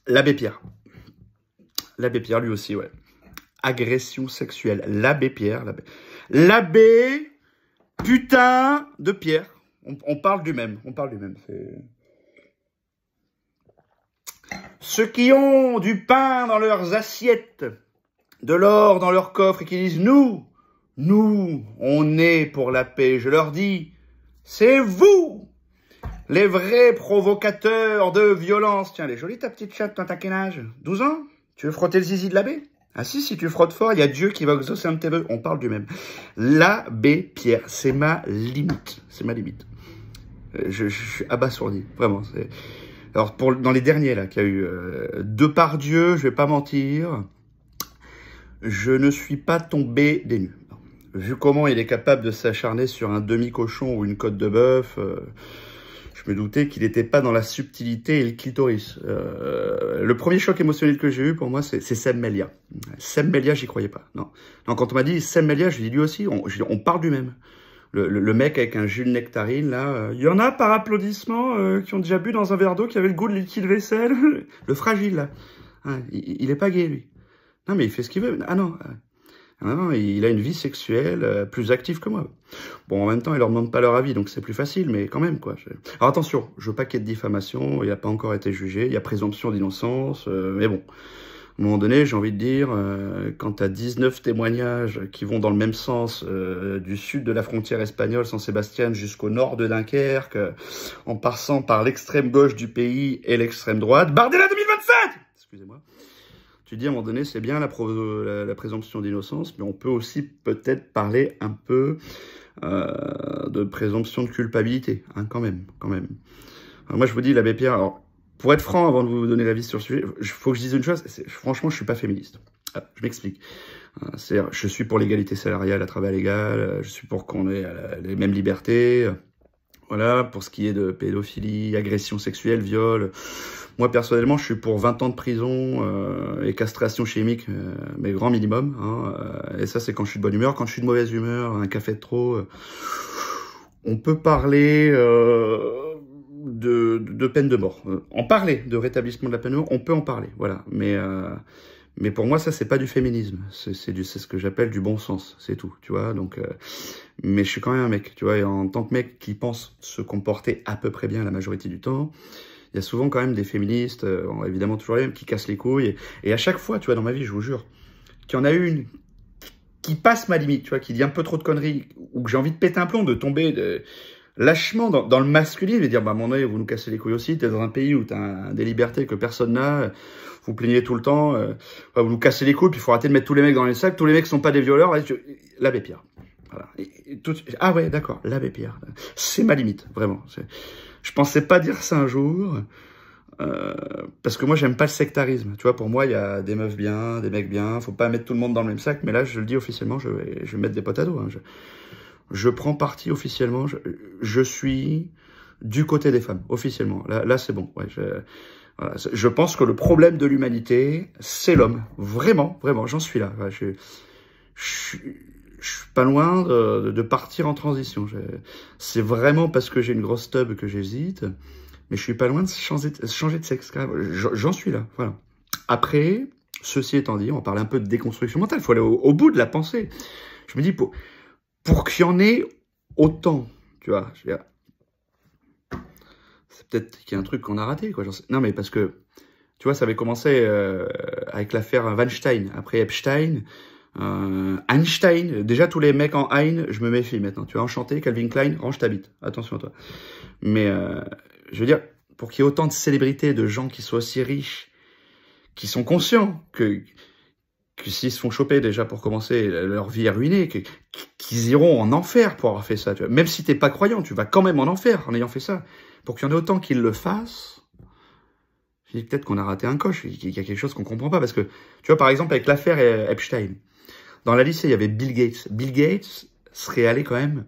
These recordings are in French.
L'abbé Pierre. L'abbé Pierre, lui aussi, ouais. Agression sexuelle. L'abbé Pierre. L'abbé putain de Pierre. On parle du même. On parle du même. Ceux qui ont du pain dans leurs assiettes, de l'or dans leurs coffres et qui disent nous, on est pour la paix. Je leur dis, c'est vous, les vrais provocateurs de violence. Tiens, elle est jolie ta petite chatte, t'as quel âge? 12 ans? Tu veux frotter le zizi de l'abbé? Ah si tu frottes fort, il y a Dieu qui va exaucer un de tes vœux. On parle du même. L'abbé Pierre, c'est ma limite. C'est ma limite. Je suis abasourdi, vraiment. Alors, dans les derniers, là, qu'il y a eu, Depardieu, je vais pas mentir, je ne suis pas tombé des nues. Vu comment il est capable de s'acharner sur un demi-cochon ou une côte de bœuf, je me doutais qu'il n'était pas dans la subtilité et le clitoris. Le premier choc émotionnel que j'ai eu, pour moi, c'est Sem Melia. Sem Melia, j'y croyais pas. Non, quand on m'a dit Sem Melia, je dis lui aussi, on parle du même. Le mec avec un jus de nectarine, là, il y en a par applaudissement qui ont déjà bu dans un verre d'eau qui avait le goût de liquide vaisselle. Le fragile, là. Hein, il est pas gay, lui. Non, mais il fait ce qu'il veut. Ah non. Non, il a une vie sexuelle plus active que moi. Bon, en même temps, il leur demande pas leur avis, donc c'est plus facile, mais quand même, quoi. Alors attention, je veux pas qu'il y ait de diffamation, il n'a pas encore été jugé, il y a présomption d'innocence, mais bon. À un moment donné, j'ai envie de dire, quand tu as 19 témoignages qui vont dans le même sens, du sud de la frontière espagnole, San Sébastien, jusqu'au nord de Dunkerque, en passant par l'extrême gauche du pays et l'extrême droite, Bardella 2027 ! Excusez-moi. Tu dis à un moment donné, c'est bien la présomption d'innocence, mais on peut aussi peut-être parler un peu de présomption de culpabilité, hein, quand même. Alors moi, je vous dis, l'abbé Pierre, alors, pour être franc, avant de vous donner l'avis sur le sujet, il faut que je dise une chose, franchement, je suis pas féministe. Je m'explique. C'est-à-dire, je suis pour l'égalité salariale à travail légal, je suis pour qu'on ait les mêmes libertés, voilà, pour ce qui est de pédophilie, agression sexuelle, viol. Moi, personnellement, je suis pour 20 ans de prison et castration chimique, mais grand minimum. Hein, et ça, c'est quand je suis de bonne humeur. Quand je suis de mauvaise humeur, un café de trop, on peut parler de peine de mort. En parler de rétablissement de la peine de mort, on peut en parler, voilà. Mais pour moi, ça, c'est pas du féminisme. C'est ce que j'appelle du bon sens, c'est tout, tu vois. Donc, mais je suis quand même un mec, tu vois. Et en tant que mec qui pense se comporter à peu près bien la majorité du temps, il y a souvent quand même des féministes, évidemment toujours les mêmes, qui cassent les couilles. Et à chaque fois, tu vois, dans ma vie, je vous jure, qu'il y en a une qui passe ma limite, tu vois, qui dit un peu trop de conneries, ou que j'ai envie de péter un plomb, de tomber lâchement dans le masculin, et dire, bah, mon œil, vous nous cassez les couilles aussi, t'es dans un pays où t'as des libertés que personne n'a, vous plaignez tout le temps, vous nous cassez les couilles, puis il faut arrêter de mettre tous les mecs dans les sacs, tous les mecs sont pas des violeurs, l'abbé Pierre. Voilà. Ah ouais, d'accord, l'abbé Pierre. C'est ma limite, vraiment. Je pensais pas dire ça un jour, parce que moi, j'aime pas le sectarisme. Tu vois, pour moi, il y a des meufs bien, des mecs bien, faut pas mettre tout le monde dans le même sac, mais là, je le dis officiellement, je vais mettre des potes à dos. Hein. Je prends parti officiellement, je suis du côté des femmes, officiellement. Là c'est bon. Ouais, voilà. Je pense que le problème de l'humanité, c'est l'homme. Vraiment, j'en suis là. Ouais, je suis pas loin de partir en transition. C'est vraiment parce que j'ai une grosse tub que j'hésite, mais je suis pas loin de changer de sexe. J'en suis là, voilà. Après, ceci étant dit, on parle un peu de déconstruction mentale. Il faut aller au bout de la pensée. Je me dis, pour qu'il y en ait autant, tu vois, je veux dire, c'est peut-être qu'il y a un truc qu'on a raté, quoi. Non, mais parce que, tu vois, ça avait commencé avec l'affaire Weinstein, après Epstein, Einstein. Déjà, tous les mecs en Ein, je me méfie maintenant. Tu vois, enchanté, Calvin Klein, range ta bite. Attention à toi. Mais, je veux dire, pour qu'il y ait autant de célébrités, de gens qui soient aussi riches, qui sont conscients que s'ils se font choper déjà pour commencer, leur vie est ruinée, qu'ils iront en enfer pour avoir fait ça. Tu vois. Même si t'es pas croyant, tu vas quand même en enfer en ayant fait ça. Pour qu'il y en ait autant qu'ils le fassent, je dis peut-être qu'on a raté un coche, qu'il y a quelque chose qu'on comprend pas. Parce que, tu vois, par exemple, avec l'affaire Epstein, dans la liste, il y avait Bill Gates. Bill Gates serait allé quand même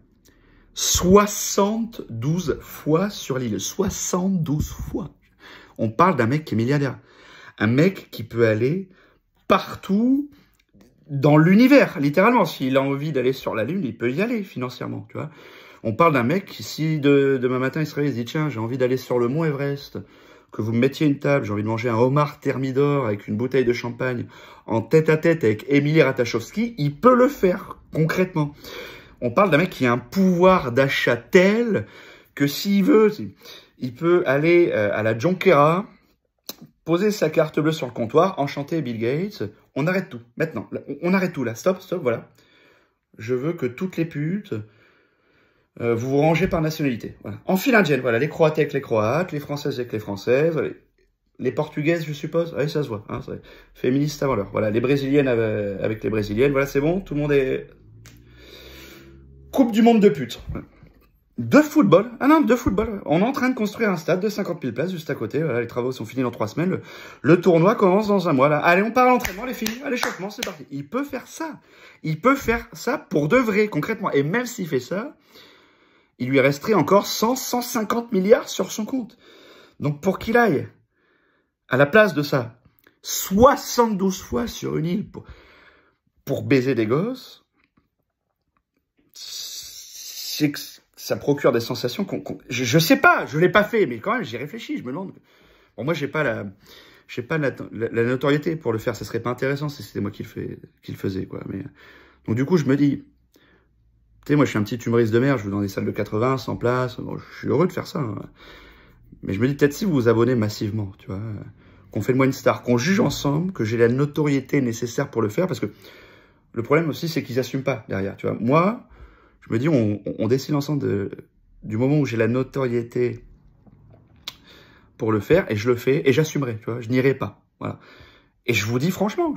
72 fois sur l'île. 72 fois. On parle d'un mec qui est milliardaire. Un mec qui peut aller partout dans l'univers, littéralement. S'il a envie d'aller sur la Lune, il peut y aller financièrement, tu vois. On parle d'un mec qui, si demain matin, il se réveille, il se dit, tiens, j'ai envie d'aller sur le mont Everest, que vous me mettiez une table, j'ai envie de manger un homard thermidor avec une bouteille de champagne en tête-à-tête avec Émilie Ratajkowski, il peut le faire, concrètement. On parle d'un mec qui a un pouvoir d'achat tel que s'il veut, il peut aller à la Junquera, poser sa carte bleue sur le comptoir, enchanter Bill Gates, on arrête tout, maintenant, on arrête tout là, stop, voilà. Je veux que toutes les putes, vous vous rangez par nationalité. Voilà. Enfile indienne, voilà, les Croates avec les Croates, les Françaises avec les Françaises, les Portugaises, je suppose, oui, ça se voit, hein, féministes avant l'heure. Voilà, les Brésiliennes avec les Brésiliennes, voilà, c'est bon, tout le monde est... Coupe du monde de putes. De football, ah non, de football. On est en train de construire un stade de 50 000 places juste à côté, voilà, les travaux sont finis dans 3 semaines, le tournoi commence dans 1 mois, là. Allez, on part à l'entraînement, les filles, à l'échauffement, c'est parti. Il peut faire ça. Il peut faire ça pour de vrai, concrètement. Et même s'il fait ça, il lui resterait encore 150 milliards sur son compte. Donc pour qu'il aille, à la place de ça, 72 fois sur une île pour baiser des gosses, c'est que ça procure des sensations je sais pas, je l'ai pas fait, mais quand même, j'y réfléchis, je me demande. Bon, moi, j'ai pas la notoriété pour le faire, ça serait pas intéressant si c'était moi qui le faisais, quoi. Mais, donc du coup, je me dis, tu sais, moi, je suis un petit humoriste de merde, je joue dans des salles de 80, 100 places, bon, je suis heureux de faire ça. Hein. Mais je me dis, peut-être si vous vous abonnez massivement, tu vois, qu'on fait de moi une star, qu'on juge ensemble, que j'ai la notoriété nécessaire pour le faire, parce que le problème aussi, c'est qu'ils n'assument pas derrière, tu vois. Moi, je me dis, on décide ensemble du moment où j'ai la notoriété pour le faire, et je le fais, et j'assumerai, tu vois, je n'irai pas, voilà. Et je vous dis franchement,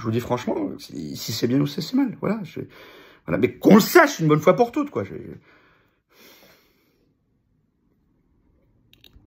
si c'est bien ou si c'est mal, voilà. Voilà, mais qu'on le sache une bonne fois pour toutes, quoi.